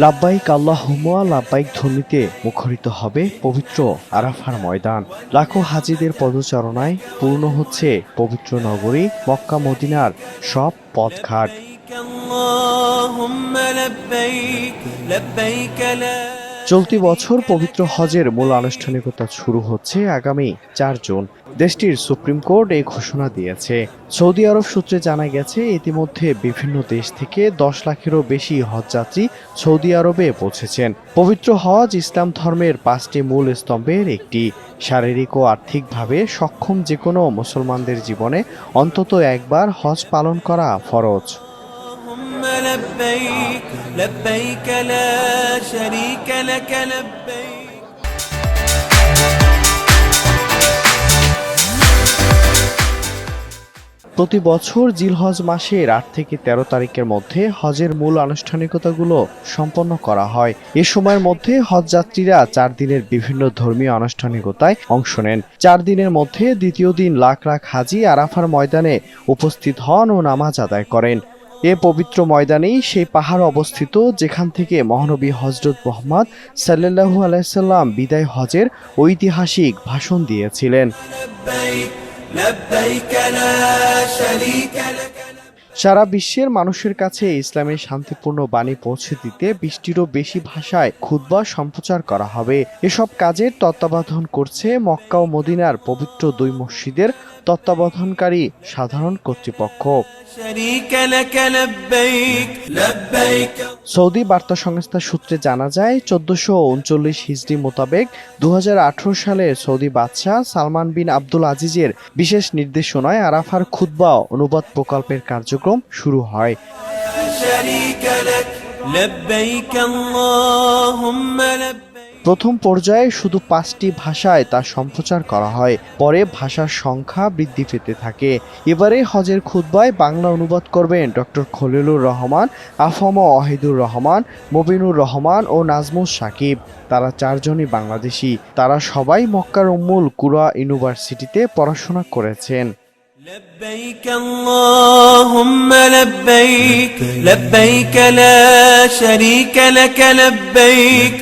লাব্বাইক আল্লাহুম্মা লাব্বাইক ধ্বনিতে মুখরিত হবে পবিত্র আরাফার ময়দান। লাখো হাজীদের পদচারণায় পূর্ণ হচ্ছে পবিত্র নগরী মক্কা মদিনার সব পথঘাট। চলতি বছর পবিত্র হজের মূল আনুষ্ঠানিকতা শুরু হচ্ছে আগামী 4 জুন। দেশটির সুপ্রিম কোর্ট এই ঘোষণা দিয়েছে। সৌদি আরব সূত্রে জানা গেছে, ইতিমধ্যে বিভিন্ন দেশ থেকে 10 লাখেরও বেশি হজযাত্রী সৌদি আরবে পৌঁছেছেন। পবিত্র হজ ইসলাম ধর্মের 5টি মূল স্তম্ভের একটি। শারীরিক ও আর্থিকভাবে সক্ষম যে কোনো মুসলমানদের জীবনে অন্তত একবার হজ পালন করা ফরজ। প্রতি বছর জিলহজ মাসের 8 থেকে 13 তারিখের মধ্যে হজের মূল আনুষ্ঠানিকতাগুলো সম্পন্ন করা হয়। এ সময়ের মধ্যে হজযাত্রীরা 4 দিনের বিভিন্ন ধর্মীয় আনুষ্ঠানিকতায় অংশ নেন। 4 দিনের মধ্যে দ্বিতীয় দিন লাখ লাখ হাজী আরাফার ময়দানে উপস্থিত হন ও নামাজ আদায় করেন। এ পবিত্র ময়দানেই সেই পাহাড় অবস্থিত যেখান থেকে মহানবী হযরত মুহাম্মদ সাল্লাল্লাহু আলাইহি সাল্লাম বিদায় হজের ঐতিহাসিক ভাষণ দিয়েছিলেন। সারা বিশ্বের মানুষের কাছে ইসলামের শান্তিপূর্ণ বাণী পৌঁছে দিতে 20টিরও বেশি ভাষায় খুতবা সম্প্রচার করা হবে। এসব কাজের তত্ত্বাবধান করছে মক্কা ও মদিনার পবিত্র 2 মসজিদের তত্ত্বাবধানকারী সাধারণ কর্তৃপক্ষ। সৌদি বার্তা সংস্থা সূত্রে জানা যায়, 1439 হিজরি মোতাবেক 2018 সালে সৌদি বাদশাহ সালমান বিন আব্দুল আজিজের বিশেষ নির্দেশনায় আরাফার খুতবা অনুবাদ প্রকল্পের কার্যক্রম শুরু হয়। প্রথম পর্যায়ে শুধু 5টি ভাষায় তা সম্প্রচার করা হয়, পরে ভাষার সংখ্যা বৃদ্ধি পেতে থাকে। এবারে হজের খুতবায় বাংলা অনুবাদ করবেন ডক্টর খলিলুর রহমান, আফম ওয়াহিদুর রহমান, মুবিনুর রহমান ও নাজমুস সাকিব। তারা 4 জনই বাংলাদেশি। তারা সবাই মক্কার উম্মুল কুরা ইউনিভার্সিটিতে পড়াশোনা করেছেন। لبيك اللهم لبيك لبيك لا شريك لك لبيك